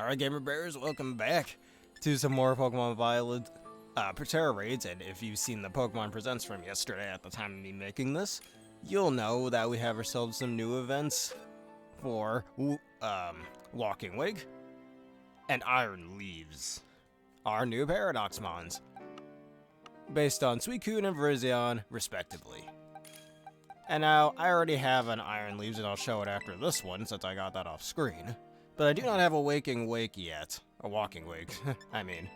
Alright, Gamer Bears, welcome back to some more Pokemon Violet Tera Raids, and if you've seen the Pokemon Presents from yesterday at the time of me making this, you'll know that we have ourselves some new events for Walking Wake and Iron Leaves, our new Paradox Mons, based on Suicune and Virizion, respectively. And now, I already have an Iron Leaves, and I'll show it after this one, since I got that off screen. But I do not have a Waking Wake yet. A Walking Wake, I mean.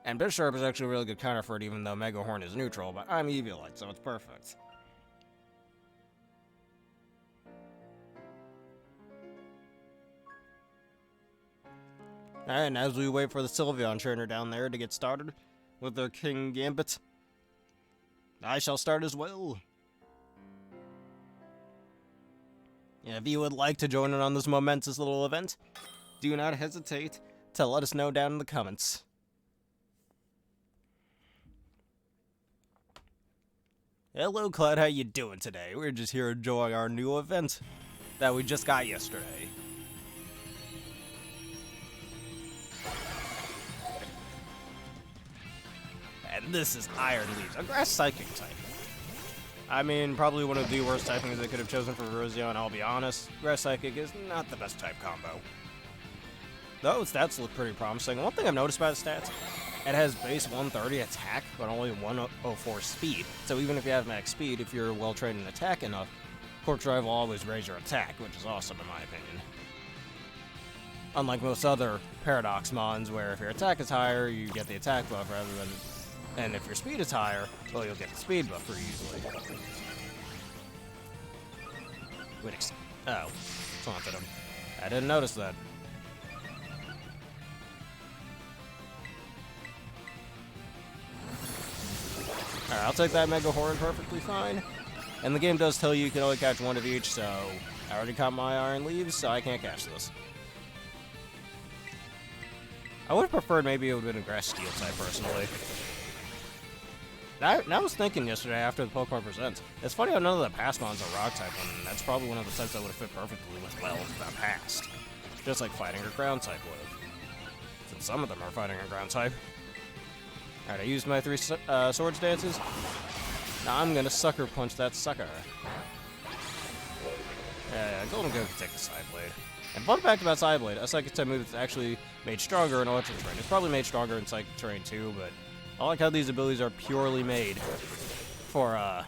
And Bisharp is actually a really good counter for it, even though Mega Horn is neutral, but I'm Eviolite, so it's perfect. Alright, and as we wait for the Sylveon trainer down there to get started with their King Gambit, I shall start as well. And if you would like to join in on this momentous little event, do not hesitate to let us know down in the comments. Hello Cloud, how you doing today? We're just here enjoying our new event that we just got yesterday. And this is Iron Leaves, a Grass Psychic type. I mean, probably one of the worst typings they could have chosen for Virizion, I'll be honest. Grass Psychic is not the best type combo. Though its stats look pretty promising. One thing I've noticed about its stats, it has base 130 attack, but only 104 speed. So even if you have max speed, if you're well trained in attack enough, Cork Drive will always raise your attack, which is awesome in my opinion. Unlike most other Paradox Mons, where if your attack is higher, you get the attack buff rather than... And if your speed is higher, well, you'll get the speed buff pretty easily. Oh, taunted him. I didn't notice that. Alright, I'll take that Mega Horn perfectly fine. And the game does tell you can only catch one of each, so I already caught my Iron Leaves, so I can't catch this. I would have preferred maybe it would have been a Grass Steel type, personally. I was thinking yesterday after the Pokemon Presents, it's funny how none of the past Mons are Rock type, and that's probably one of the types that would have fit perfectly with well if that passed. Just like Fighting or Ground type would have. Since some of them are Fighting or Ground type. Alright, I used my 3 Swords Dances. Now I'm gonna Sucker Punch that sucker. Yeah, Golden Go can take the Side Blade. And fun fact about Side Blade, a Psychic type move that's actually made stronger in Electric Terrain. It's probably made stronger in Psychic Terrain too, but I like how these abilities are purely made for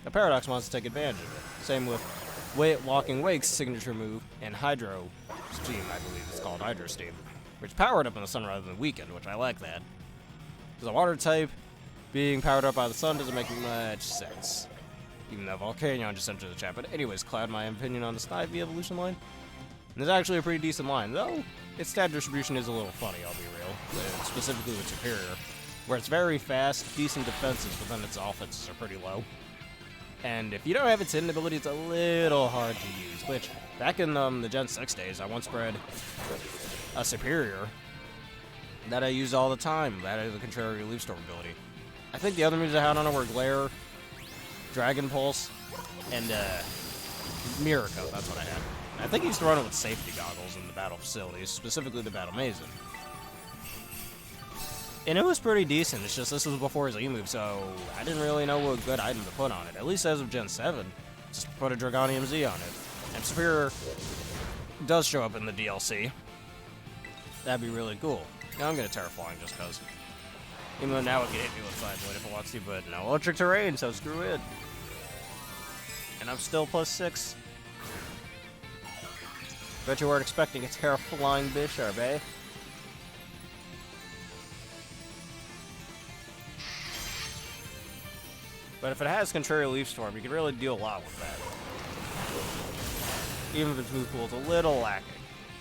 the Paradox Mons to take advantage of it. Same with Walking Wake's signature move and Hydro Steam, I believe it's called Hydro Steam, which powered up in the sun rather than weakened, which I like that. Because a water type being powered up by the sun doesn't make much sense. Even though Volcanion just entered the chat. But anyways, Cloud, my opinion on the Snivy evolution line. And it's actually a pretty decent line, though its stat distribution is a little funny, I'll be real. Specifically with Superior, where it's very fast, decent defenses, but then its offenses are pretty low. And if you don't have its hidden ability, it's a little hard to use, which, back in the Gen 6 days, I once bred a Superior that I used all the time. That is the Contrary Leaf Storm ability. I think the other moves I had on it were Glare, Dragon Pulse, and Miracle, that's what I had. I think he used to run it with safety goggles in the battle facilities, specifically the Battle Mason. And it was pretty decent, it's just this was before his E-move, so I didn't really know what good item to put on it. At least as of Gen 7, just put a Dragonium Z on it. And Superior does show up in the DLC. That'd be really cool. Now I'm gonna Terraflying just cause. Even though now it can hit me with Side Blade if it wants to, but no Electric Terrain, so screw it. And I'm still +6. Bet you weren't expecting a Terraflying Bisharp, eh? But if it has Contrary Leaf Storm, you can really do a lot with that. Even if its move pool is a little lacking,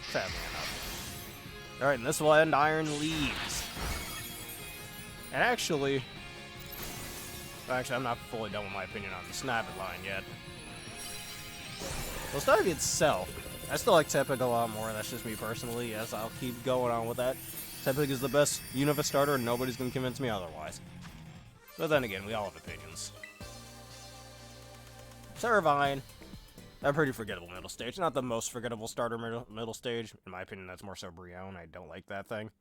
sadly enough. Alright, and this will end Iron Leaves. And actually, I'm not fully done with my opinion on the Snivy line yet. Well, Snivy itself, I still like Tepig a lot more, that's just me personally. Yes, I'll keep going on with that. Tepig is the best Unova starter, and nobody's gonna convince me otherwise. But then again, we all have opinions. Servine. A pretty forgettable middle stage. Not the most forgettable starter middle stage. In my opinion, that's more so Brion. I don't like that thing.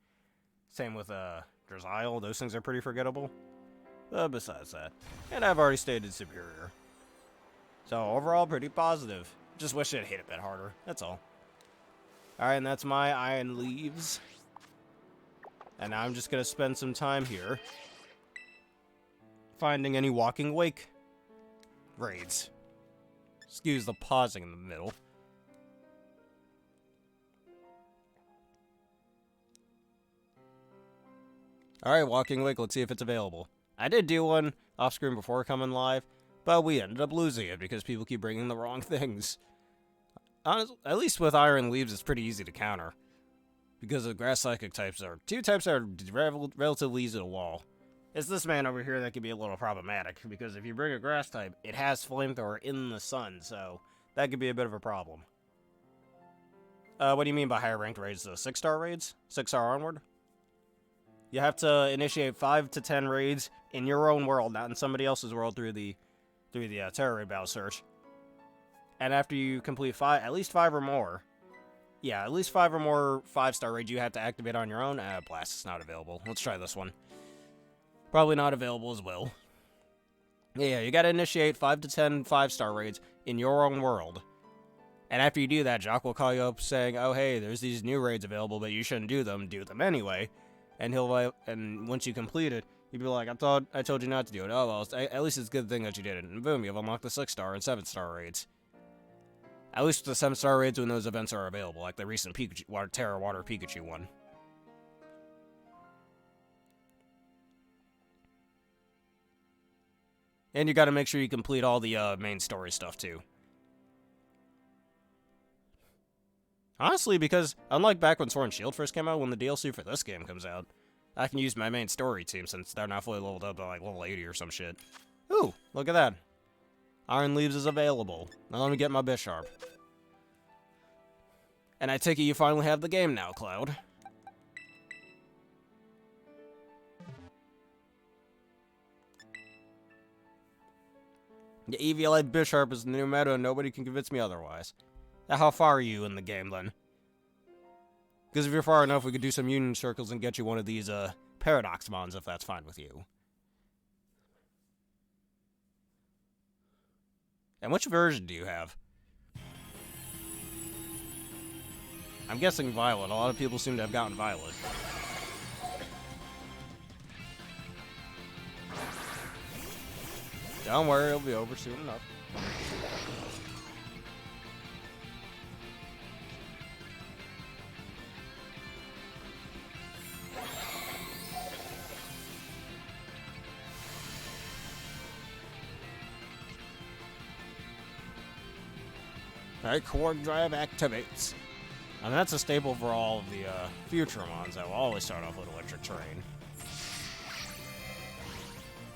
Same with Drazile. Those things are pretty forgettable. Besides that. And I've already stated Superior. So overall, pretty positive. Just wish it hit a bit harder. That's all. Alright, and that's my Iron Leaves. And now I'm just going to spend some time here finding any Walking Wake raids. Excuse the pausing in the middle. Alright, Walking Wake, let's see if it's available. I did do one off screen before coming live, but we ended up losing it because people keep bringing the wrong things. Honestly, at least with Iron Leaves, it's pretty easy to counter. Because the grass psychic types are two types that are relatively easy to wall. It's this man over here that can be a little problematic, because if you bring a grass type, it has Flamethrower in the sun, so that could be a bit of a problem. What do you mean by higher ranked raids? The 6-star raids? 6-star onward? You have to initiate 5 to 10 raids in your own world, not in somebody else's world through the Tera Raid battle search. And after you complete at least 5 or more, yeah, at least 5 or more 5-star raids you have to activate on your own. Blast is not available. Let's try this one. Probably not available as well. Yeah, you gotta initiate 5 to 10 5-star raids in your own world. And after you do that, Jock will call you up saying, oh hey, there's these new raids available, but you shouldn't do them anyway. And and once you complete it, you'd be like, I told you not to do it. Oh well, at least it's a good thing that you did it. And boom, you've unlocked the 6-star and 7-star raids. At least the 7-star raids when those events are available, like the recent Tera Water Pikachu one. And you gotta make sure you complete all the main story stuff too. Honestly, because unlike back when Sword and Shield first came out, when the DLC for this game comes out, I can use my main story team since they're not fully leveled up to like level 80 or some shit. Ooh, look at that. Iron Leaves is available. Now let me get my Bisharp. And I take it you finally have the game now, Cloud. The EVLA Bisharp is the new meta and nobody can convince me otherwise. Now how far are you in the game then? Because if you're far enough, we could do some union circles and get you one of these Paradox Mons if that's fine with you. And which version do you have? I'm guessing Violet. A lot of people seem to have gotten Violet. Don't worry, it'll be over soon enough. Alright, Core Drive activates. And that's a staple for all of the future Mons that will always start off with Electric Terrain.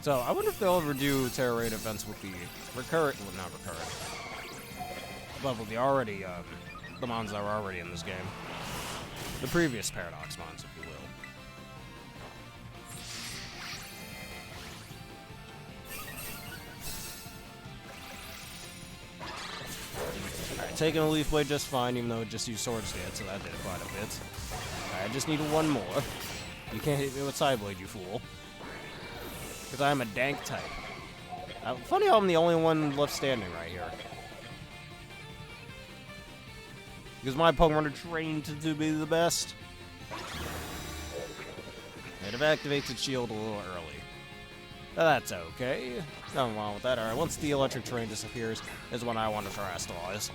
So, I wonder if they'll ever do Tera Raid events with the recurrent, well, not recurrent, but with the already, the Mons that were already in this game. The previous Paradox Mons, if you will. Alright, taking a Leaf Blade just fine, even though it just used Swords Dance, so that did quite a bit. Alright, I just need one more. You can't hit me with Side Blade, you fool. Because I'm a dank type. Funny how I'm the only one left standing right here. Because my Pokemon are trained to be the best. It activates its shield a little early. But that's okay. Nothing wrong with that. Alright, once the electric terrain disappears is when I want to terrestrialize.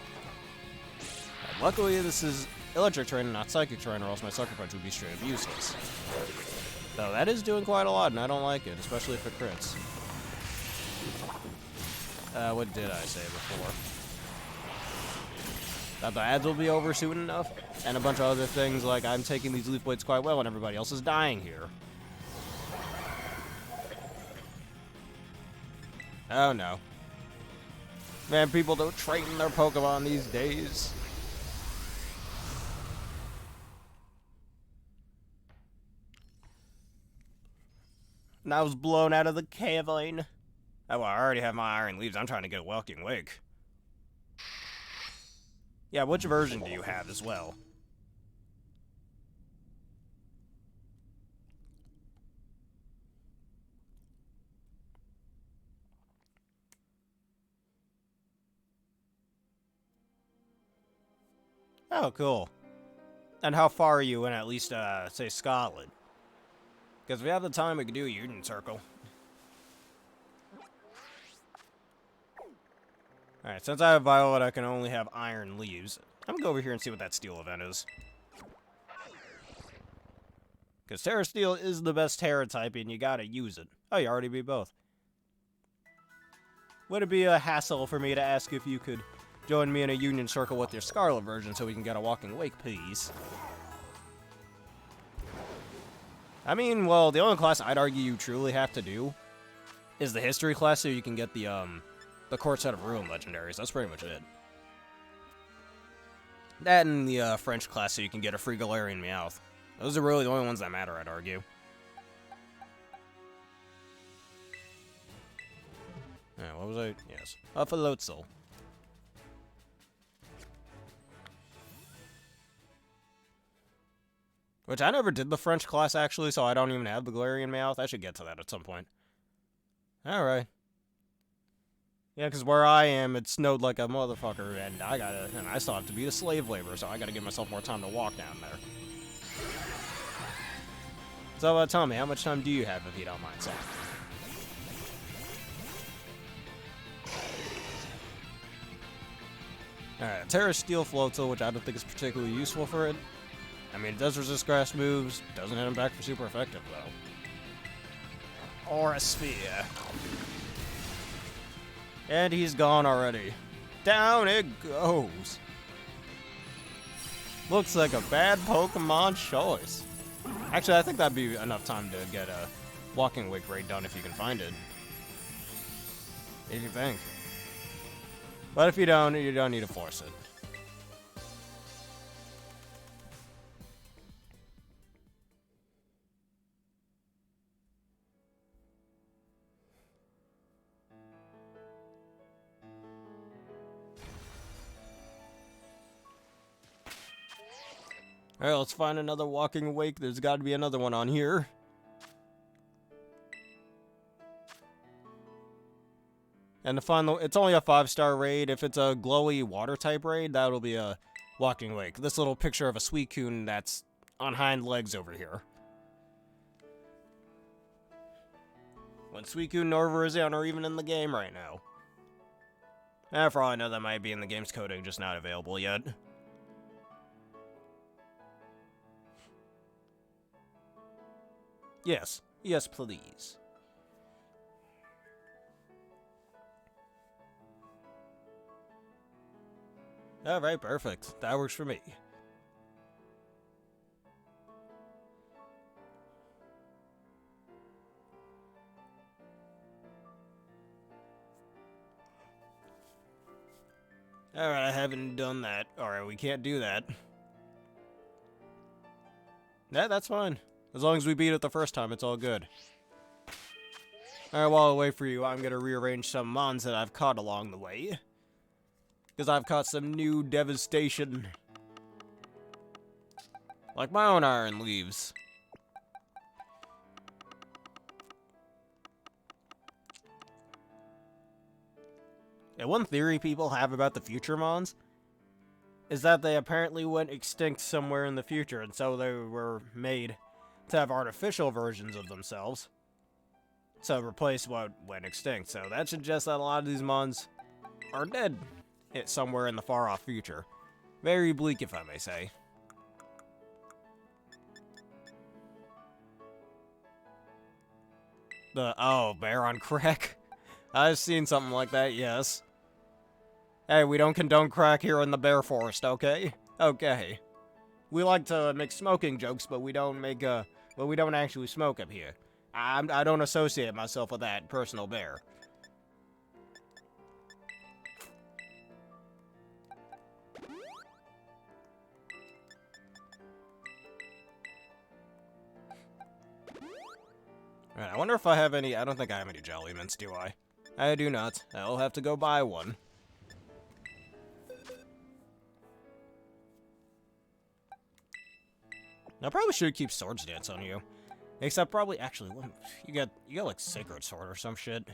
And luckily this is electric terrain and not psychic terrain, or else my Sucker Punch would be straight up useless. Though that is doing quite a lot, and I don't like it, especially if it crits. What did I say before? That the ads will be over soon enough, and a bunch of other things like I'm taking these Leaf Blades quite well and everybody else is dying here. Oh no. Man, people don't train their Pokemon these days. And I was blown out of the cavern. Oh, well, I already have my Iron Leaves. I'm trying to get a Welking Wake. Yeah, which version do you have as well? Oh, cool. And how far are you in at least, say, Scotland? Because if we have the time, we could do a Union Circle. Alright, since I have Violet, I can only have Iron Leaves. I'm gonna go over here and see what that Steel event is. Because Terra Steel is the best Terra type, and you gotta use it. Oh, you already beat both. Would it be a hassle for me to ask if you could join me in a Union Circle with your Scarlet version so we can get a Walking Wake, please? I mean, well, the only class I'd argue you truly have to do is the History class so you can get the Court Set of Ruin legendaries. That's pretty much it. That and the French class so you can get a free Galarian Meowth. Those are really the only ones that matter, I'd argue. Yeah, what was I? Yes. Falotzel. Which I never did the French class, actually, so I don't even have the Galarian Meowth. I should get to that at some point. Alright. Yeah, because where I am, it snowed like a motherfucker, and I still have to beat a slave labor, so I gotta give myself more time to walk down there. So, tell me, how much time do you have, if you don't mind, Sam? Alright, Terra Steel Floatzel, which I don't think is particularly useful for it. I mean, it does resist grass moves, doesn't hit him back for super effective, though. Or a Sphere. And he's gone already. Down it goes. Looks like a bad Pokemon choice. Actually, I think that'd be enough time to get a Walking Wake raid done if you can find it. If you think. But if you don't need to force it. Alright, let's find another Walking Wake. There's got to be another one on here. And the final, it's only a 5-star raid. If it's a glowy water type raid, that'll be a Walking Wake. This little picture of a Suicune that's on hind legs over here. When Suicune nor Virizion are even in the game right now. For all I know, that might be in the game's coding, just not available yet. Yes. Yes, please. Alright, perfect. That works for me. Alright, I haven't done that. Alright, we can't do that. Yeah, that's fine. As long as we beat it the first time, it's all good. Alright, while I wait for you, I'm gonna rearrange some Mons that I've caught along the way. Because I've caught some new devastation. Like my own Iron Leaves. And one theory people have about the future Mons is that they apparently went extinct somewhere in the future, and so they were made to have artificial versions of themselves. So replace what went extinct. So that suggests that a lot of these Mons are dead somewhere in the far-off future. Very bleak, if I may say. Bear on crack? I've seen something like that, yes. Hey, we don't condone crack here in the Bear Forest, okay? Okay. We like to make smoking jokes, but we don't actually smoke up here. I don't associate myself with that personal bear. Alright, I wonder if I have any... I don't think I have any Jelly Mints, do I? I do not. I'll have to go buy one. I probably should keep Swords Dance on you. Except probably, actually, you got like Sacred Sword or some shit.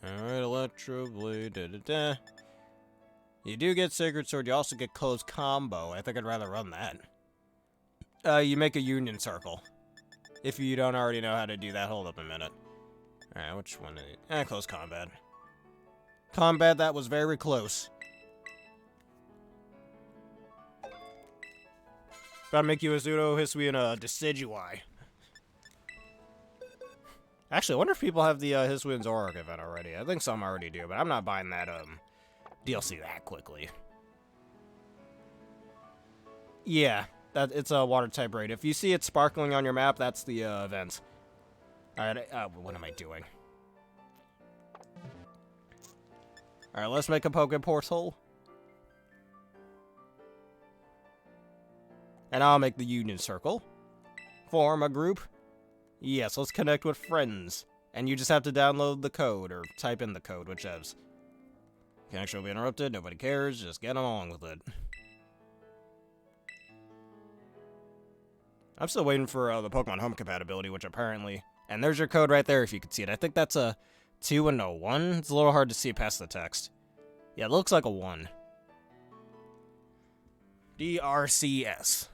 Alright, Electro Blade, da-da-da. You do get Sacred Sword, you also get Close Combo. I think I'd rather run that. You make a Union Circle. If you don't already know how to do that, hold up a minute. Alright, which one is it? Close Combat. Combat, that was very close. Gotta make you a Pseudo Hisui and a Decidueye. Actually, I wonder if people have the Hisui and Zoroark event already. I think some already do, but I'm not buying that DLC that quickly. Yeah, it's a water type raid. If you see it sparkling on your map, that's the event. Alright, what am I doing? Alright, let's make a Poké Portal. And I'll make the Union Circle. Form a group. Yes, let's connect with friends. And you just have to download the code, or type in the code, whichever. Connection will be interrupted, nobody cares, just get along with it. I'm still waiting for the Pokemon Home compatibility, which apparently... And there's your code right there if you can see it. I think that's a 2 and a 1. It's a little hard to see past the text. Yeah, it looks like a 1. DRCS.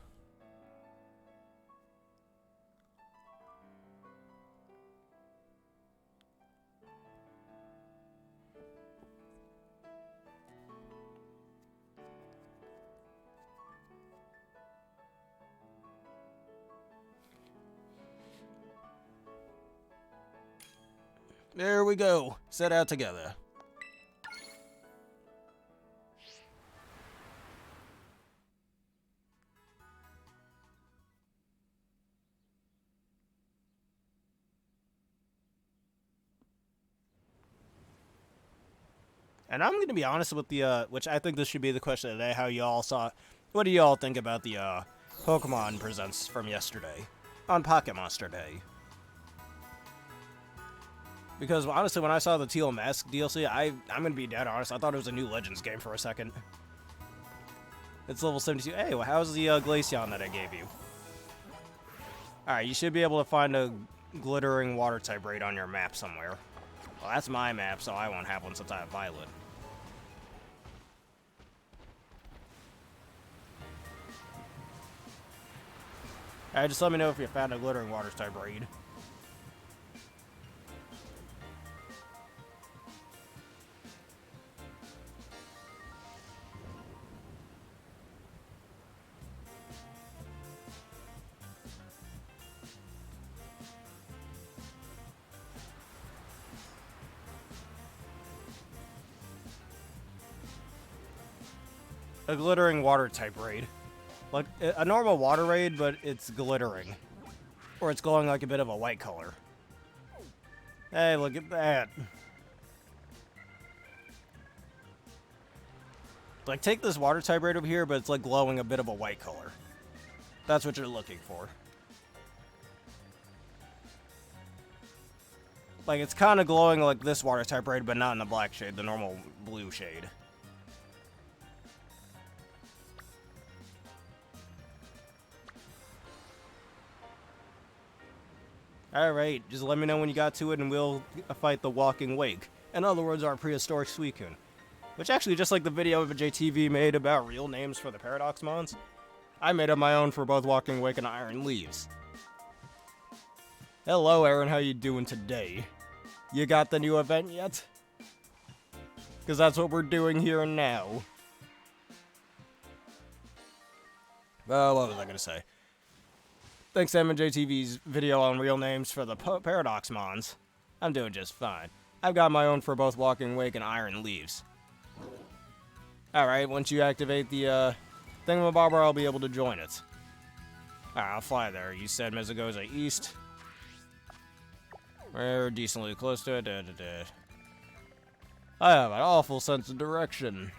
There we go. Set out together. And I'm going to be honest with the, which I think this should be the question of the day, how y'all saw, what do y'all think about the, Pokemon Presents from yesterday on Pocket Monster Day? Because honestly, when I saw the Teal Mask DLC, I'm going to be dead honest, I thought it was a new Legends game for a second. It's level 72. Hey, well, how's the Glaceon that I gave you? Alright, you should be able to find a glittering water type raid on your map somewhere. Well, that's my map, so I won't have one since I have Violet. Alright, just let me know if you found a glittering water type raid. A glittering water type raid. Like a normal water raid, but it's glittering. Or it's glowing like a bit of a white color. Hey, look at that. Like, take this water type raid over here, but it's like glowing a bit of a white color. That's what you're looking for. Like, it's kind of glowing like this water type raid, but not in the black shade, the normal blue shade. Alright, just let me know when you got to it and we'll fight the Walking Wake. In other words, our prehistoric Suicune. Which actually, just like the video of JTV made about real names for the Paradox Mons, I made up my own for both Walking Wake and Iron Leaves. Hello, Aaron, how you doing today? You got the new event yet? Because that's what we're doing here and now. What was I going to say? Thanks to MJTV's video on real names for the Paradox Mons, I'm doing just fine. I've got my own for both Walking Wake and Iron Leaves. Alright, once you activate the thingamabobber, I'll be able to join it. Alright, I'll fly there. You said Mesagoza East. We're decently close to it. I have an awful sense of direction.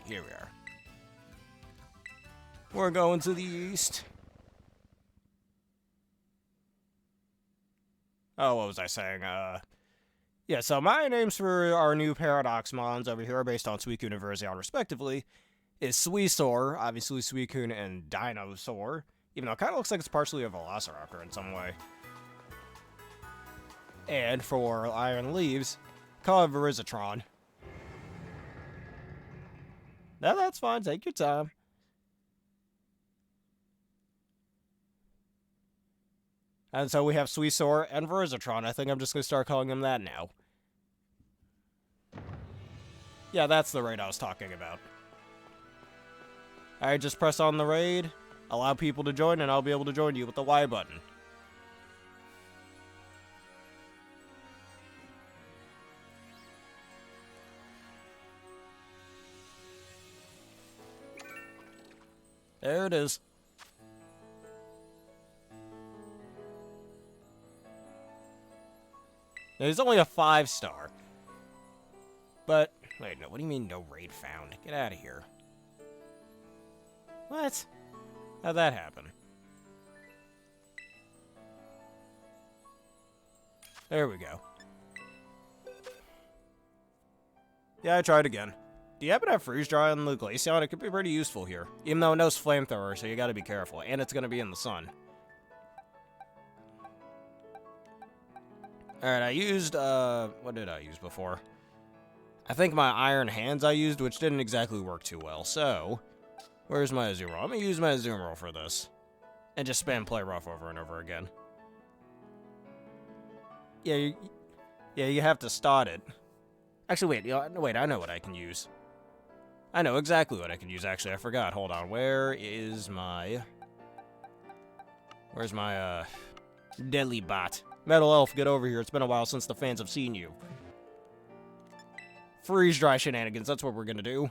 Here we are. We're going to the east. Oh, what was I saying? Yeah, so my names for our new Paradox Mons over here, based on Suicune and Virizion respectively, is Suisaur, obviously Suicune and Dinosaur, even though it kind of looks like it's partially a Velociraptor in some way. And for Iron Leaves, call it Verizatron. No, that's fine, take your time. And so we have Suisaur and Verizatron. I think I'm just going to start calling him that now. Yeah, that's the raid I was talking about. Alright, just press on the raid, allow people to join, and I'll be able to join you with the Y button. There it is. Now, he's only a 5-star. But, wait, no, what do you mean no raid found? Get out of here. What? How'd that happen? There we go. Yeah, I tried again. Do you happen to have freeze dry on the Glaceon? It could be pretty useful here. Even though it knows flamethrower, so you gotta be careful. And it's gonna be in the sun. Alright, I used, what did I use before? I think my Iron Hands I used, which didn't exactly work too well, so... Where's my Azumarill? I'm gonna use my Azumarill for this. And just spam play rough over and over again. Yeah, you have to start it. Actually, wait, I know what I can use. I know exactly what I can use, actually. I forgot. Hold on. Where's my Deadly Bot? Metal Elf, get over here. It's been a while since the fans have seen you. Freeze dry shenanigans. That's what we're gonna do.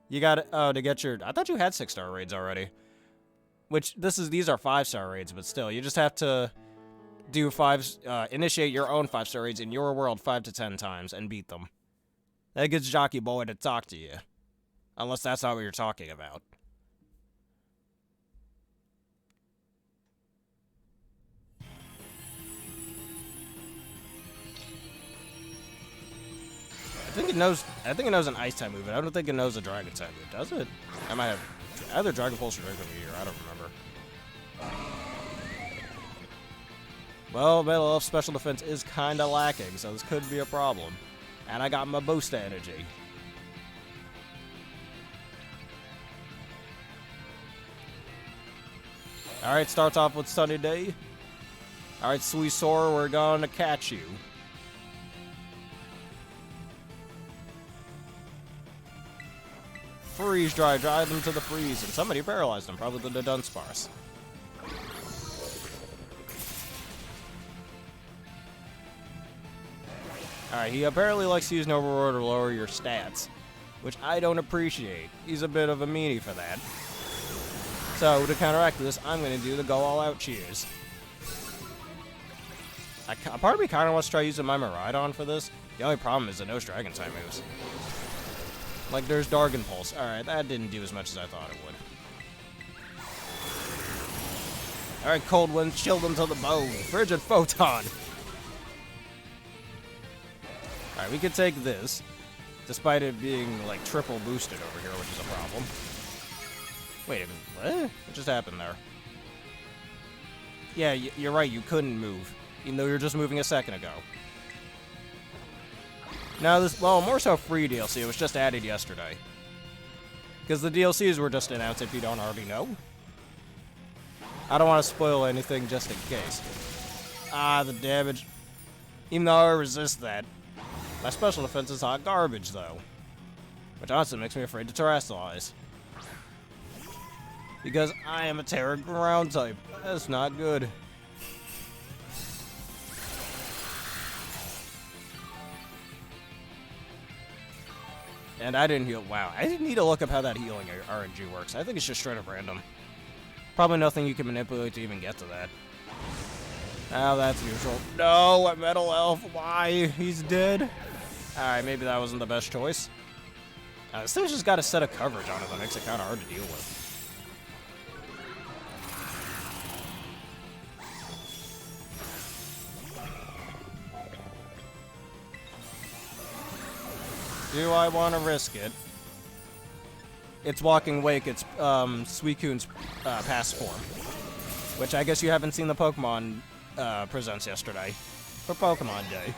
You got it. Oh, to get your... I thought you had 6-star raids already. Which, these are 5-star raids, but still. You just have to do initiate your own 5-star raids in your world 5 to 10 times and beat them. That gets Jockey Boy to talk to you. Unless that's not what you're talking about. I think it knows an Ice type move, but I don't think it knows a Dragon type move, does it? I might have either Dragon Pulse or Dragon Meteor, I don't remember. Well, Metal Elf special defense is kinda lacking, so this could be a problem. And I got my boost energy. Alright, starts off with Sunny Day. Alright, Suisaur, we're gonna catch you. Freeze dry, drive them to the freeze, and somebody paralyzed them, probably the Dunsparce. Alright, he apparently likes to use Nova Roar to lower your stats, which I don't appreciate. He's a bit of a meanie for that. So, to counteract this, I'm going to do the Go All Out Cheers. Part of me kind of wants to try using my Miraidon for this. The only problem is it knows Dragon type moves. Like, there's Dragon Pulse. Alright, that didn't do as much as I thought it would. Alright, Cold Wind, chilled him to the bone. Frigid Photon. Alright, we could take this, despite it being, like, triple boosted over here, which is a problem. Wait a minute, what? What just happened there? Yeah, you're right, you couldn't move, even though you were just moving a second ago. Now this, well, more so free DLC, it was just added yesterday. Because the DLCs were just announced if you don't already know. I don't want to spoil anything just in case. Ah, the damage. Even though I resist that. My special defense is hot garbage, though. Which honestly makes me afraid to terrestrialize. Because I am a Tera Ground type. That's not good. And I didn't heal. Wow, I need to look up how that healing RNG works. I think it's just straight up random. Probably nothing you can manipulate to even get to that. Oh, that's usual. No, a Metal Elf. Why? He's dead. Alright, maybe that wasn't the best choice. This thing's just got a set of coverage on it that makes it kind of hard to deal with. Do I want to risk it? It's Walking Wake, it's Suicune's past form. Which I guess you haven't seen the Pokemon presents yesterday for Pokemon Day.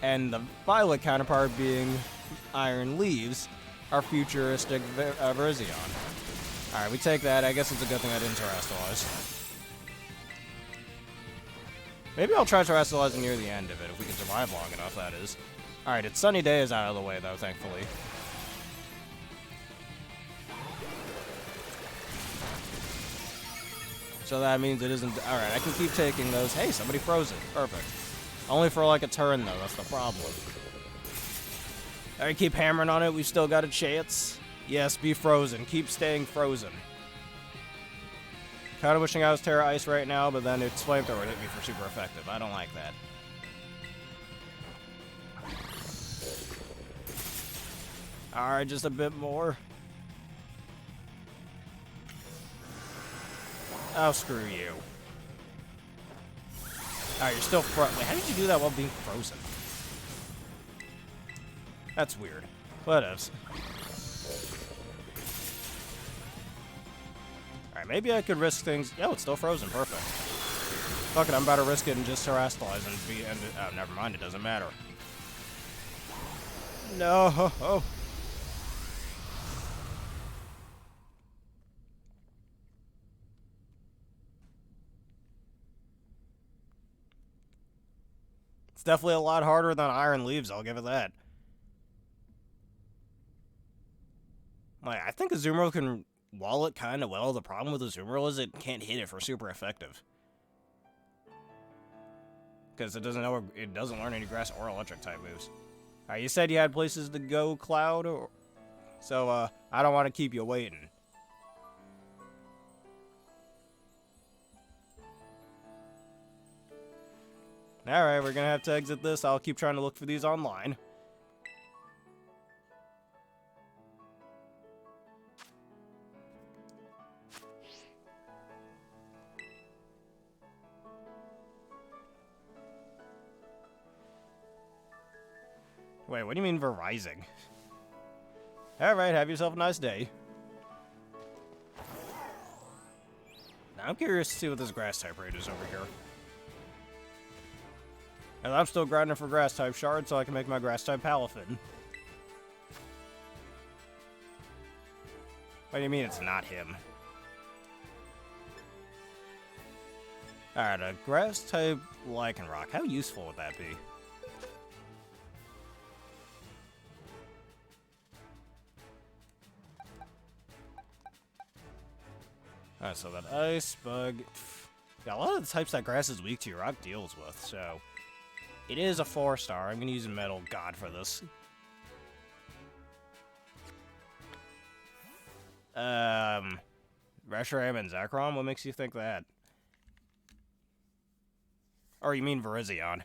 And the Violet counterpart being Iron Leaves, our futuristic Virizion. Alright, we take that. I guess it's a good thing I didn't Terastallize. Maybe I'll try Terastallizing near the end of it, if we can survive long enough, that is. Alright, it's Sunny Day is out of the way, though, thankfully. So that means it isn't... Alright, I can keep taking those. Hey, somebody froze it. Perfect. Only for like a turn, though. That's the problem. Alright, keep hammering on it. We've still got a chance. Yes, be frozen. Keep staying frozen. Kind of wishing I was Terra Ice right now, but then its Flamethrower hit me for super effective. I don't like that. Alright, just a bit more. Oh, screw you. Alright, you're still Wait, how did you do that while being frozen? That's weird. Whatevs. Alright, maybe I could risk things. Yo, it's still frozen. Perfect. Fuck it, I'm about to risk it and just Terastallize and be. Oh, never mind. It doesn't matter. No. Oh. It's definitely a lot harder than Iron Leaves. I'll give it that. Like, I think Azumarill can wall it kind of well. The problem with Azumarill is it can't hit it for super effective. Because it doesn't know, it doesn't learn any grass or electric type moves. Alright, you said you had places to go, Cloud, so I don't want to keep you waiting. Alright, we're gonna have to exit this. I'll keep trying to look for these online. Wait, what do you mean Verizing? Alright, have yourself a nice day. Now I'm curious to see what this grass type raid is over here. And I'm still grinding for grass type shards so I can make my grass type Palafin. What do you mean it's not him? Alright, a grass type Lycanroc. How useful would that be? Alright, so that Ice, Bug... Yeah, a lot of the types that grass is weak to, Rock deals with, so... It is a 4-star. I'm gonna use a Metal God for this. Reshiram and Zekrom? What makes you think that? Or you mean Virizion.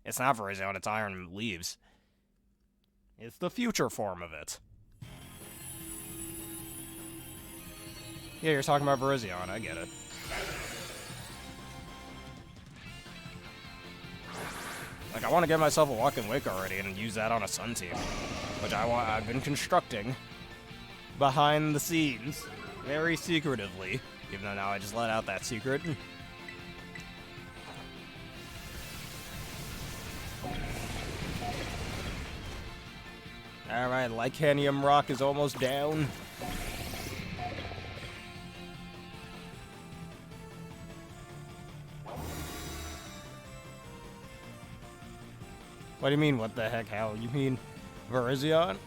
It's not Virizion, it's Iron Leaves. It's the future form of it. Yeah, you're talking about Virizion, I get it. Like, I want to get myself a Walking Wake already and use that on a Sun team. Which I've been constructing. Behind the scenes. Very secretively. Even though now I just let out that secret. Alright, Lycanium Rock is almost down. What do you mean, what the heck, Hal? You mean Virizion?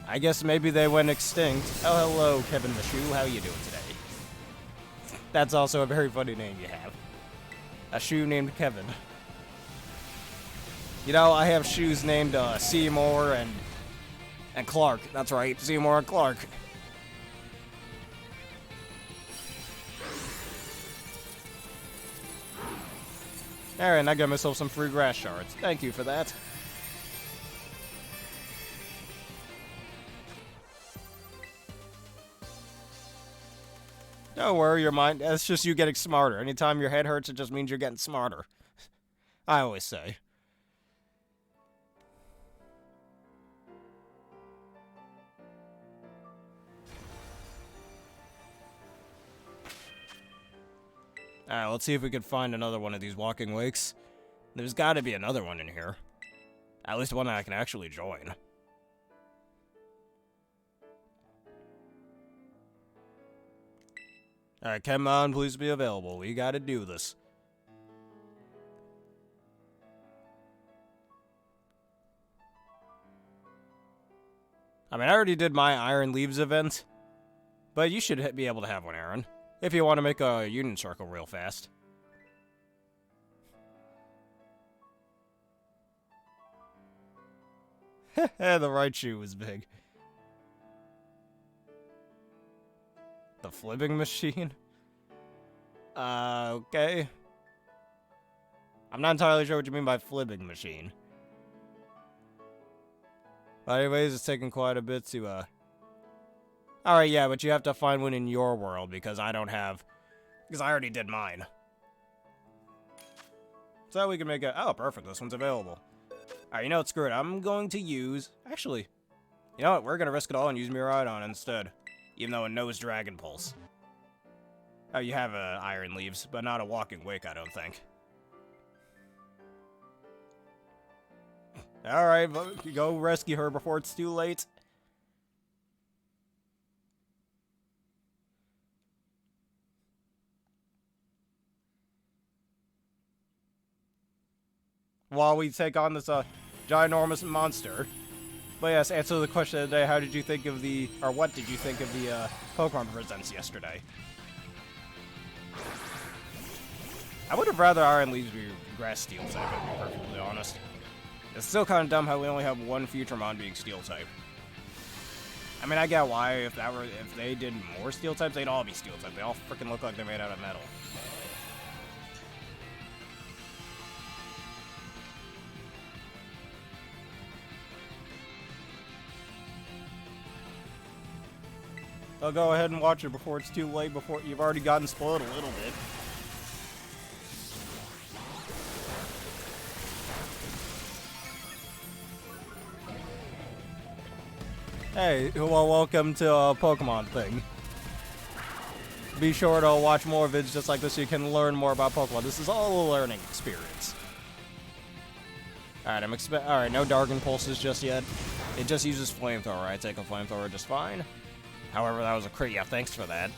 I guess maybe they went extinct. Oh, hello, Kevin the Shoe. How you doing today? That's also a very funny name you have. A shoe named Kevin. You know, I have shoes named Seymour and Clark. That's right, Seymour and Clark. Alright, I got myself some free grass shards. Thank you for that. Don't worry, your mind. That's just you getting smarter. Anytime your head hurts, it just means you're getting smarter. I always say. Alright, let's see if we can find another one of these walking wakes. There's gotta be another one in here. At least one that I can actually join. Alright, come on, please be available. We gotta do this. I mean, I already did my Iron Leaves event. But you should be able to have one, Aaron. If you want to make a union circle real fast. The right shoe was big. The flipping machine? Okay. I'm not entirely sure what you mean by flipping machine. But anyways, it's taking quite a bit to, Alright, yeah, but you have to find one in your world, because I don't have... Because I already did mine. So we can make a... Oh, perfect, this one's available. Alright, you know what, screw it. I'm going to use... Actually, you know what, we're gonna risk it all and use Miraidon instead. Even though it knows Dragon Pulse. Oh, you have Iron Leaves, but not a Walking Wake, I don't think. Alright, go rescue her before it's too late. While we take on this ginormous monster. But yes, answer the question of the day, how did you think of the... Or what did you think of the Pokemon Presents yesterday? I would have rather Iron Leaves be Grass Steel type, to be perfectly honest. It's still kind of dumb how we only have one Futuremon being Steel type. I mean, I get why. If they did more Steel types, they'd all be Steel type. They all freaking look like they're made out of metal. I'll go ahead and watch it before it's too late, before you've already gotten spoiled a little bit. Hey, well, welcome to a Pokemon thing. Be sure to watch more vids just like this so you can learn more about Pokemon. This is all a learning experience. Alright, Alright, no Dragon Pulses just yet. It just uses Flamethrower. I take a Flamethrower just fine. However, that was a crit. Yeah, thanks for that.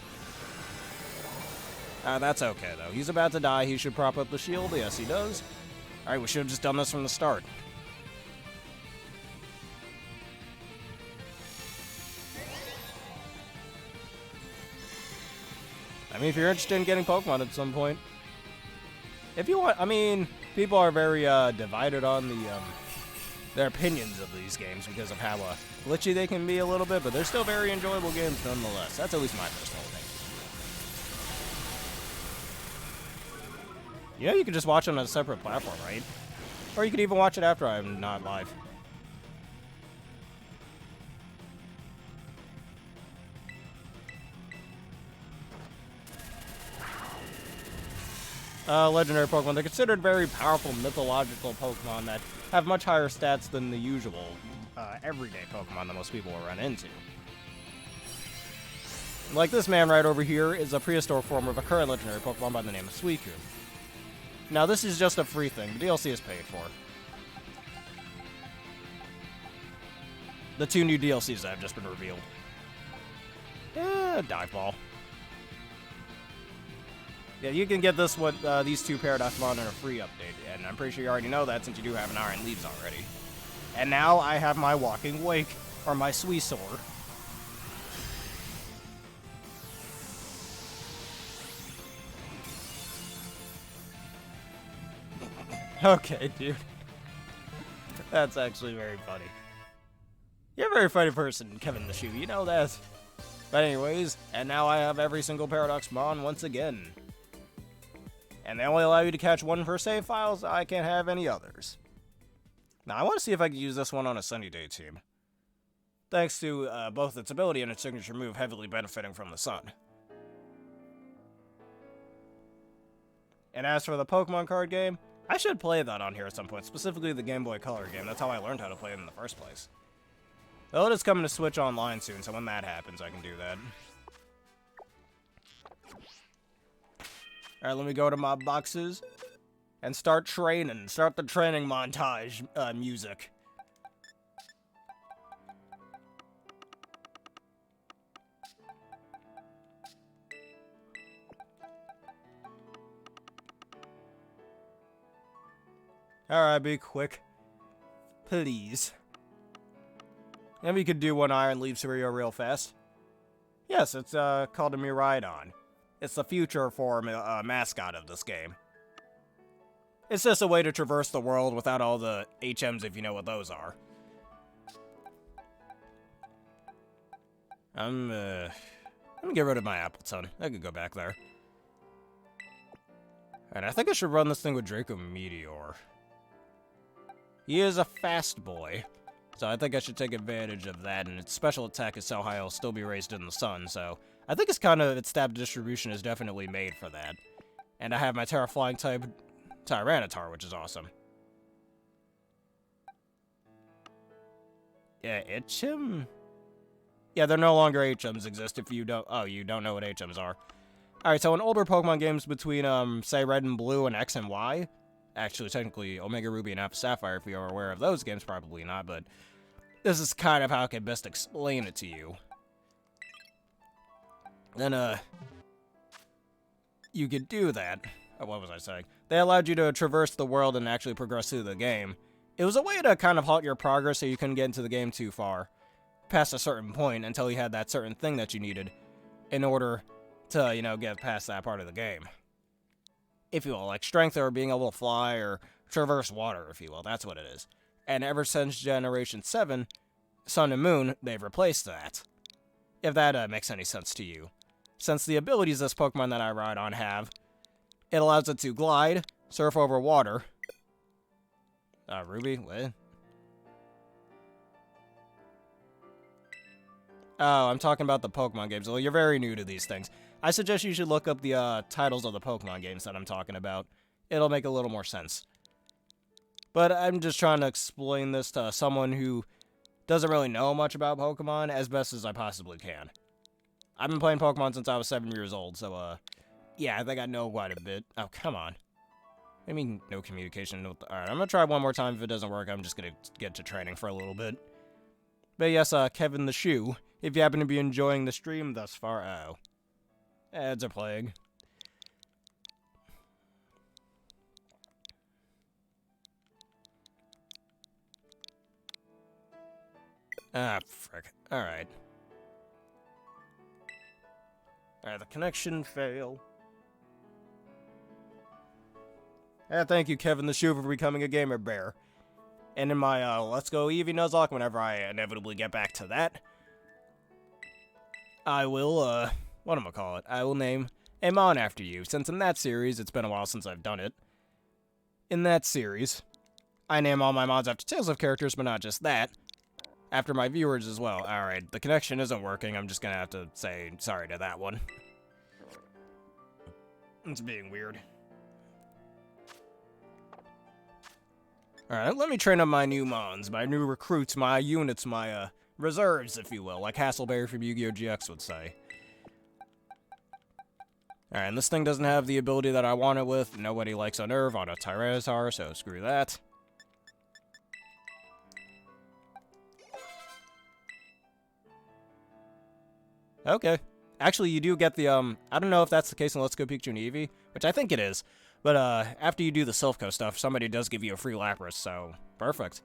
That's okay, though. He's about to die. He should prop up the shield. Yes, he does. Alright, we should have just done this from the start. I mean, if you're interested in getting Pokemon at some point. If you want, I mean, people are very divided on the their opinions of these games because of how glitchy they can be a little bit, but they're still very enjoyable games nonetheless. That's at least my personal opinion. You know, you can just watch it on a separate platform, right? Or you could even watch it after I'm not live. Legendary Pokemon. They're considered very powerful mythological Pokemon that have much higher stats than the usual everyday Pokemon that most people will run into. Like this man right over here is a prehistoric form of a current legendary Pokemon by the name of Suicune. Now this is just a free thing. The DLC is paid for. The 2 new DLCs that have just been revealed. Dive Ball. Yeah, you can get this with these 2 Paradoxmon in a free update, and I'm pretty sure you already know that since you do have an Iron Leaves already. And now I have my Walking Wake, or my Suisaur. Okay, dude. That's actually very funny. You're a very funny person, Kevin the Shoe, you know that. But anyways, and now I have every single Paradoxmon once again. And they only allow you to catch 1 per save file, so I can't have any others. Now, I want to see if I can use this one on a sunny day team. Thanks to both its ability and its signature move heavily benefiting from the sun. And as for the Pokemon card game, I should play that on here at some point, specifically the Game Boy Color game. That's how I learned how to play it in the first place. Well, it is coming to Switch Online soon, so when that happens, I can do that. Alright, let me go to my boxes and start training. Start the training montage music. Alright, be quick. Please. Maybe you could do one Iron Leaf Cereal real fast. Yes, it's called a Miraidon. It's the future form mascot of this game. It's just a way to traverse the world without all the HMs, if you know what those are. Let me get rid of my Appleton. I could go back there. And I think I should run this thing with Draco Meteor. He is a fast boy, so I think I should take advantage of that, and its special attack is so high it'll still be raised in the sun, so I think its stab distribution is definitely made for that. And I have my Terra Flying type Tyranitar, which is awesome. Yeah, HM? Yeah, they're no longer HMs exist if you don't... Oh, you don't know what HMs are. Alright, so in older Pokemon games between, say, Red and Blue and X and Y... Actually, technically, Omega Ruby and Alpha Sapphire, if you are aware of those games, probably not, but... This is kind of how I can best explain it to you. Then, you could do that. Oh, what was I saying? They allowed you to traverse the world and actually progress through the game. It was a way to kind of halt your progress so you couldn't get into the game too far. Past a certain point until you had that certain thing that you needed in order to, you know, get past that part of the game. If you will, like strength or being able to fly or traverse water, if you will. That's what it is. And ever since Generation 7, Sun and Moon, they've replaced that. If that makes any sense to you. Since the abilities this Pokemon that I ride on have, it allows it to glide, surf over water. Ruby? What? Oh, I'm talking about the Pokemon games. Well, you're very new to these things. I suggest you should look up the titles of the Pokemon games that I'm talking about. It'll make a little more sense. But I'm just trying to explain this to someone who doesn't really know much about Pokemon as best as I possibly can. I've been playing Pokemon since I was 7 years old, so, yeah, I think I know quite a bit. Oh, come on. I mean, no communication. No Alright, I'm gonna try one more time. If it doesn't work, I'm just gonna get to training for a little bit. But yes, Kevin the Shoe, if you happen to be enjoying the stream thus far, oh. Ads are playing. Ah, frick. Alright. Alright, the connection failed. Thank you, Kevin the Shoe, for becoming a gamer bear. And in my, Let's Go Eevee Nuzlocke, whenever I inevitably get back to that, I will, whatchamacallit, I will name a Mon after you, since in that series, it's been a while since I've done it. In that series, I name all my Mons after Tales of characters, but not just that. After my viewers as well. Alright, the connection isn't working, I'm just gonna have to say sorry to that one. It's being weird. Alright, let me train up my new Mons, my new recruits, my units, my, reserves, if you will, like Hasselberry from Yu-Gi-Oh! GX would say. Alright, and this thing doesn't have the ability that I want it with. Nobody likes Unnerve on a Tyranitar, so screw that. Okay. Actually, you do get the, I don't know if that's the case in Let's Go Pikachu and Eevee, which I think it is. But, after you do the Silph stuff, somebody does give you a free Lapras, so perfect.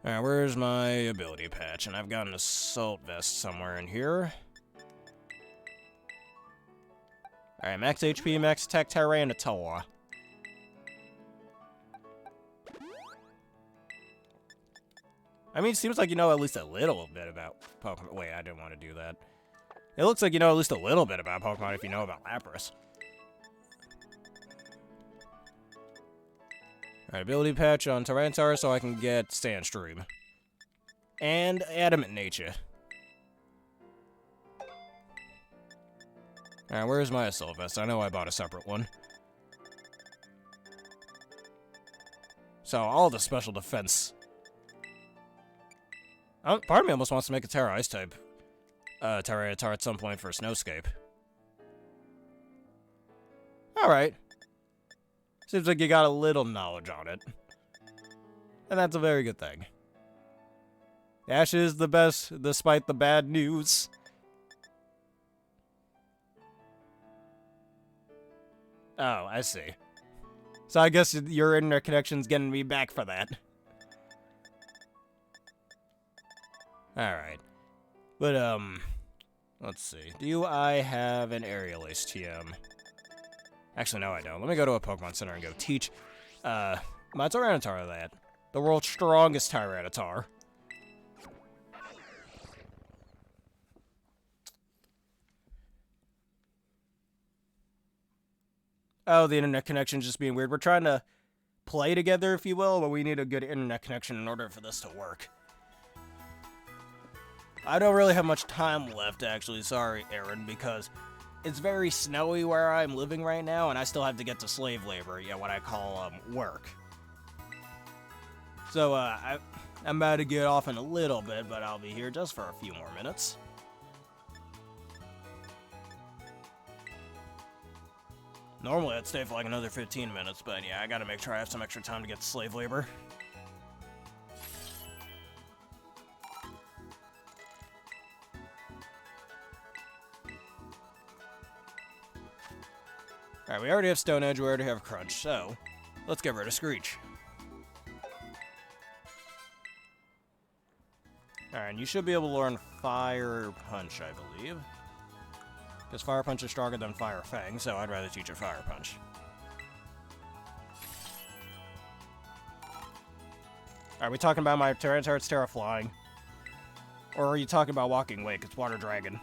Alright, where's my ability patch? And I've got an Assault Vest somewhere in here. Alright, max HP, max attack, Tyranitar. I mean, it seems like you know at least a little bit about Pokemon. Wait, I didn't want to do that. It looks like you know at least a little bit about Pokemon if you know about Lapras. Alright, ability patch on Tyranitar so I can get Sandstream. And Adamant Nature. Alright, where's my Assault Vest? I know I bought a separate one. So, all the special defense. Part of me almost wants to make a Terra Ice type Tyranitar at some point for Snowscape. Alright. Seems like you got a little knowledge on it. And that's a very good thing. Ash is the best, despite the bad news. Oh, I see. So I guess your internet connection's getting me back for that. Alright. But, let's see. Do I have an aerial HTM? Actually, no, I don't. Let me go to a Pokemon Center and go teach, my Tyranitar that. The world's strongest Tyranitar. Oh, the internet connection's just being weird. We're trying to play together, if you will, but we need a good internet connection in order for this to work. I don't really have much time left, actually. Sorry, Aaron, because it's very snowy where I'm living right now, and I still have to get to slave labor, what I call, work. So, I'm about to get off in a little bit, but I'll be here just for a few more minutes. Normally, I'd stay for like another 15 minutes, but yeah, I gotta make sure I have some extra time to get to slave labor. Alright, we already have Stone Edge, we already have Crunch, so let's get rid of Screech. Alright, and you should be able to learn Fire Punch, I believe. Because Fire Punch is stronger than Fire Fang, so I'd rather teach it Fire Punch. Are we talking about my Tyranitar's Terra Flying? Or are you talking about Walking Wake? It's Water Dragon.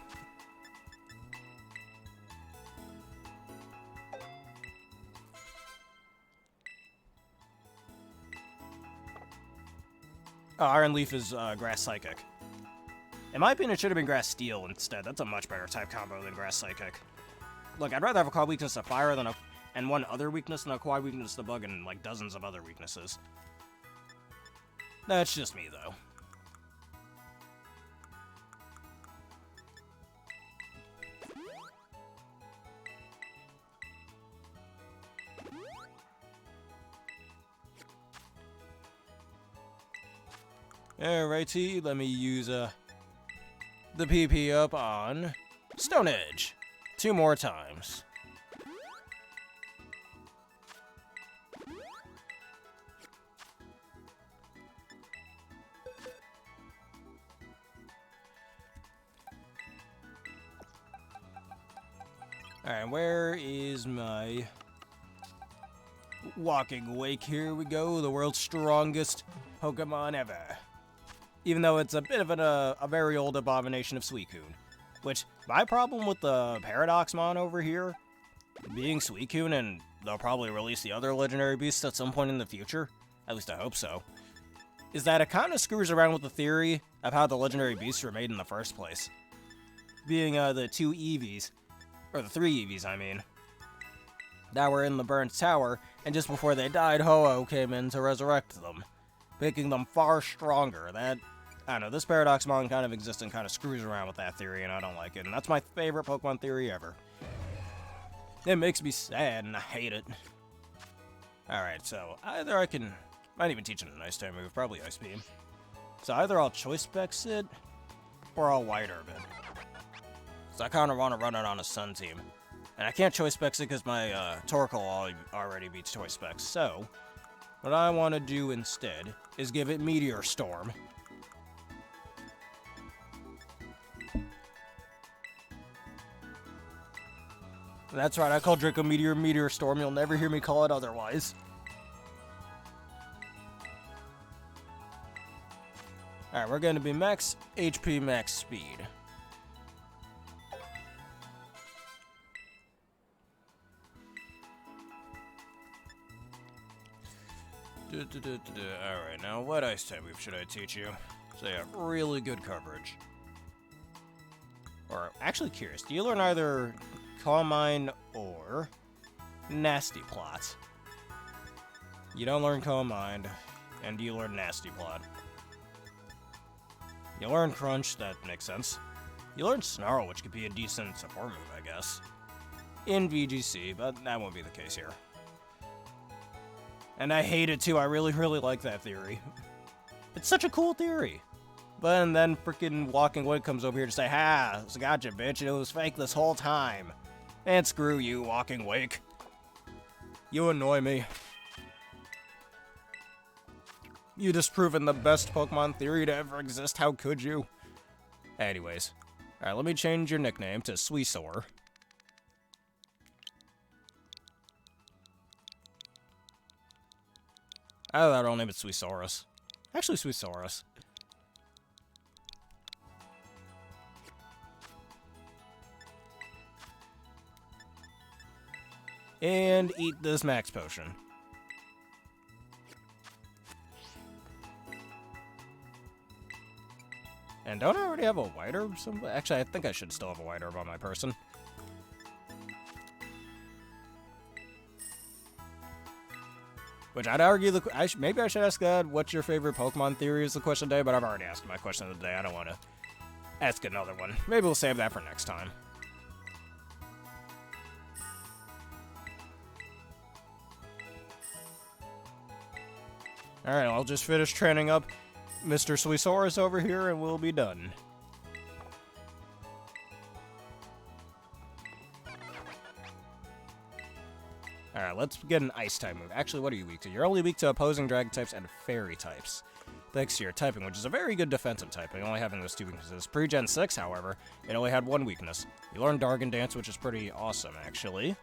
Oh, Iron Leaf is Grass Psychic. In my opinion, it should have been Grass Steel instead. That's a much better type combo than Grass Psychic. Look, I'd rather have a quad weakness to Fire than and one other weakness than a quad weakness to Bug and like dozens of other weaknesses. That's just me, though. Alrighty, let me use the PP up on Stone Edge 2 more times. Alright, where is my Walking Wake? Here we go, the world's strongest Pokemon ever. Even though it's a bit of a very old abomination of Suicune. Which, my problem with the Paradoxmon over here, being Suicune, and they'll probably release the other legendary beasts at some point in the future, at least I hope so, is that it kind of screws around with the theory of how the legendary beasts were made in the first place. Being the 2 Eevees, or the 3 Eevees, I mean, that were in the Burnt Tower, and just before they died, Ho-Oh came in to resurrect them, making them far stronger. That, I don't know, this Paradoxmon kind of exists and kind of screws around with that theory, and I don't like it, and that's my favorite Pokemon theory ever. It makes me sad, and I hate it. Alright, so either I can, might even teach it a nice type move, probably Ice Beam. So either I'll Choice Specs it, or I'll White Herb it. So I kind of want to run it on a Sun team. And I can't Choice Specs it because my Torkoal already beats Choice Specs, so what I want to do instead is give it Meteor Storm. That's right, I call Draco Meteor Meteor Storm. You'll never hear me call it otherwise. Alright, we're going to be max HP, max speed. Alright, now what ice type move should I teach you? So you have really good coverage. Or, actually curious, do you learn either Calm Mind or Nasty Plot? You don't learn Calm Mind, and you learn Nasty Plot. You learn Crunch, that makes sense. You learn Snarl, which could be a decent support move, I guess. in VGC, but that won't be the case here. And I hate it too. I really, really like that theory. It's such a cool theory. But and then freaking Walking Wake comes over here to say, "Ha, gotcha, bitch. It was fake this whole time." And screw you, Walking Wake. You annoy me. You disproven the best Pokemon theory to ever exist. How could you? Anyways. Alright, let me change your nickname to Suisaur. I thought I'll name it Suisaurus. Actually, Suisaurus. And eat this max potion. And don't I already have a white herb? Actually, I think I should still have a white herb on my person. Which I'd argue, maybe I should ask that, what's your favorite Pokemon theory is the question today, but I've already asked my question of the day. I don't want to ask another one. Maybe we'll save that for next time. Alright, I'll just finish training up Mr. Suisaurus over here and we'll be done. Alright, let's get an ice type move. Actually, what are you weak to? You're only weak to opposing dragon types and fairy types. Thanks to your typing, which is a very good defensive typing, only having those 2 weaknesses. Pre-Gen 6, however, it only had 1 weakness. You learned Dargon Dance, which is pretty awesome, actually.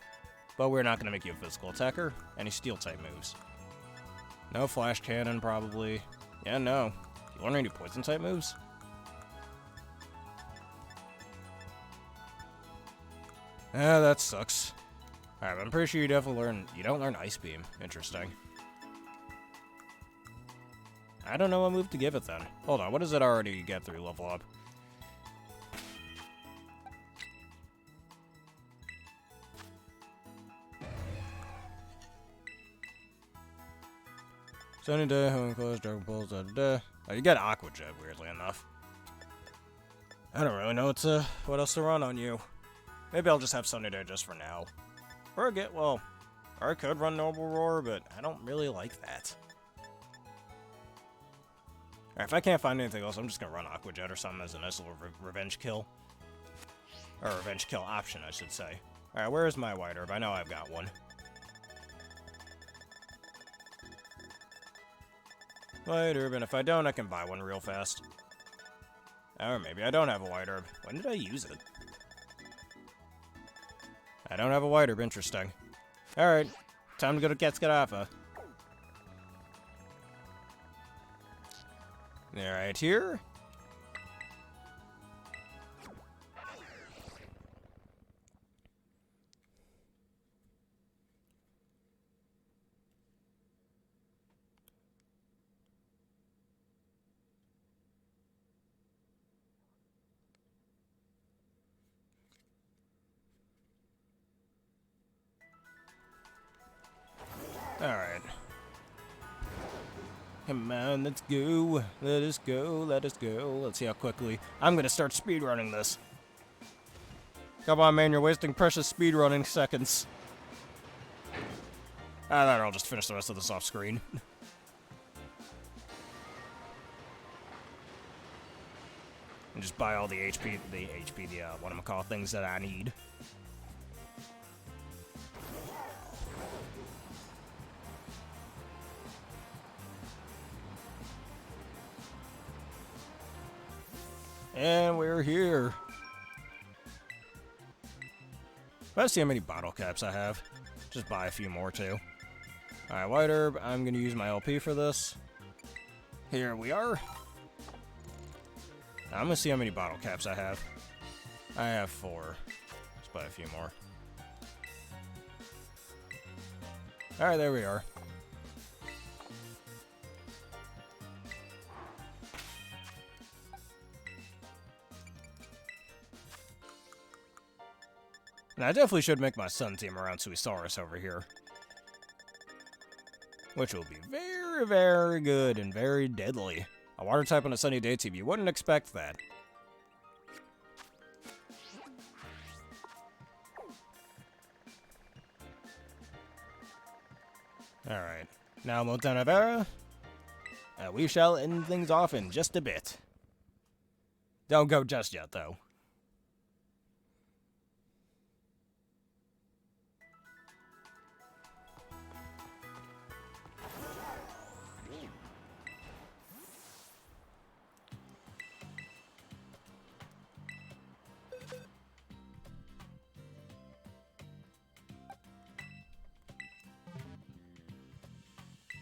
But we're not going to make you a physical attacker. Any steel type moves? No Flash Cannon, probably. Yeah, no. You learn any poison type moves? Ah, that sucks. Alright, I'm pretty sure you don't learn Ice Beam. Interesting. I don't know what move to give it then. Hold on, what does it already get through level up? Sunny Day, Home Close, Dragon Balls, da da da. Oh, you get Aqua Jet, weirdly enough. I don't really know what else to run on you. Maybe I'll just have Sunny Day just for now. Or I could run Noble Roar, but I don't really like that. Alright, if I can't find anything else, I'm just gonna run Aqua Jet or something as a nice little revenge kill. Or revenge kill option, I should say. Alright, where is my White Herb? I know I've got one. White Herb, and if I don't, I can buy one real fast. Or maybe I don't have a White Herb. When did I use it? I don't have a White Herb, interesting. Alright, time to go to Ketsuket Alpha. Alright, here. Alright. Come on, let's go. Let us go, let us go. Let's see how quickly. I'm gonna start speedrunning this. Come on, man, you're wasting precious speedrunning seconds. I'll just finish the rest of this off screen. And just buy all the whatchamacallit things that I need. And we're here. Let's see how many bottle caps I have. Just buy a few more too. Alright, White Herb, I'm gonna use my LP for this. Here we are. I'm gonna see how many bottle caps I have. I have 4. Let's buy a few more. Alright, there we are. And I definitely should make my Sun team around Suisaurus over here. Which will be very, very good and very deadly. A water type on a Sunny Day team, you wouldn't expect that. Alright. Now, Montana Vera. We shall end things off in just a bit. Don't go just yet, though.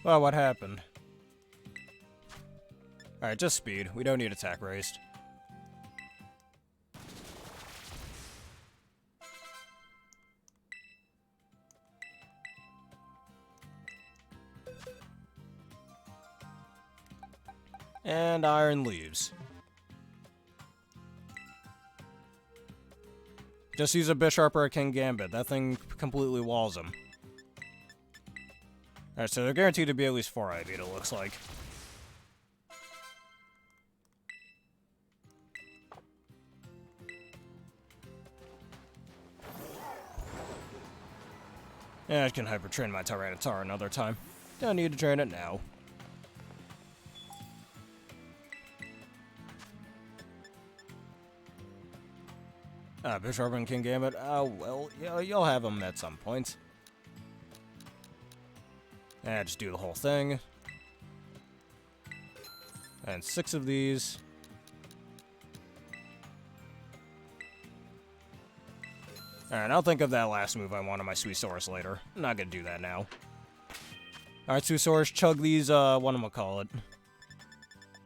Well, what happened? Alright, just speed. We don't need attack raised. And iron leaves. Just use a Bishop or a King Gambit. That thing completely walls him. Alright, so they're guaranteed to be at least 4 IV, it looks like. Yeah, I can hyper-train my Tyranitar another time. Don't need to train it now. Bishop and King Gambit. Oh, well, yeah, you'll have them at some point. And just do the whole thing. And 6 of these. Alright, I'll think of that last move I want on my Suisaurus later. I'm not gonna do that now. Alright, Suisaurus, chug these, whatchamacallit.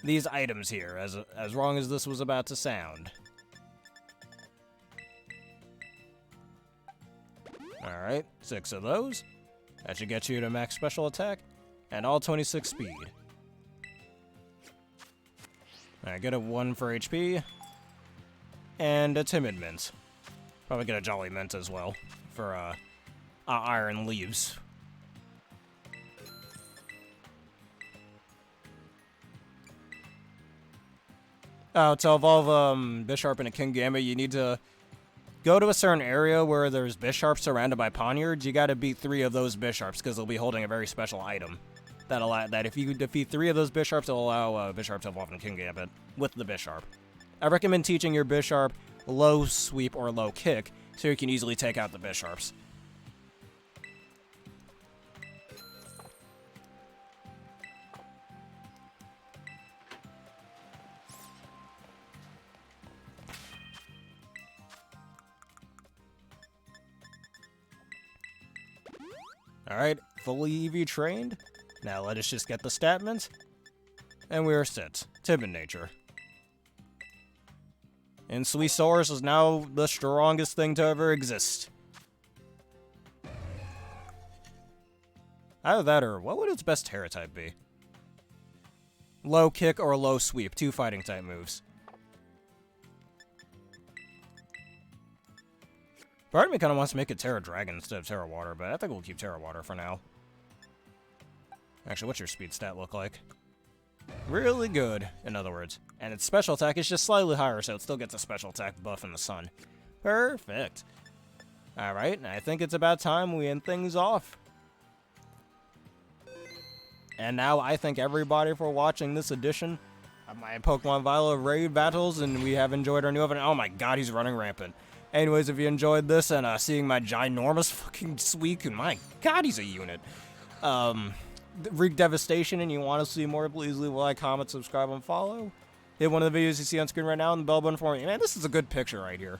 These items here, as wrong as this was about to sound. Alright, 6 of those. That should get you to max special attack, and all 26 speed. Alright, get a 1 for HP, and a Timid Mint. Probably get a Jolly Mint as well, for, Iron Leaves. To evolve, Bisharp and a King Gambit, you need to go to a certain area where there's Bisharps surrounded by Poniards. You gotta beat 3 of those Bisharps, because they'll be holding a very special item. That if you defeat 3 of those Bisharps, it'll allow Bisharp to evolve in King Gambit with the Bisharp. I recommend teaching your Bisharp low sweep or low kick, so you can easily take out the Bisharps. Alright, fully EV trained. Now let us just get the stat mint. And we are set. Timid nature. And Suisaurus is now the strongest thing to ever exist. Either that or what would its best Tera type be? Low kick or low sweep, 2 fighting type moves. Part of me kind of wants to make it Tera Dragon instead of Tera Water, but I think we'll keep Tera Water for now. Actually, what's your speed stat look like? Really good, in other words. And its special attack is just slightly higher, so it still gets a special attack buff in the sun. Perfect. Alright, I think it's about time we end things off. And now I thank everybody for watching this edition of my Pokemon Violet Raid battles, and we have enjoyed our new event. Oh my god, he's running rampant. Anyways, if you enjoyed this and seeing my ginormous fucking Suicune, my god, he's a unit. Wreak Devastation, and you want to see more, please leave a like, comment, subscribe, and follow. Hit one of the videos you see on screen right now and the bell button for me. Man, this is a good picture right here.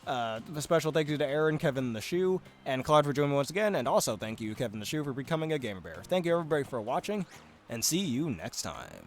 A special thank you to Aaron, Kevin the Shoe, and Claude for joining me once again, and also thank you, Kevin the Shoe, for becoming a Gamer Bear. Thank you, everybody, for watching, and see you next time.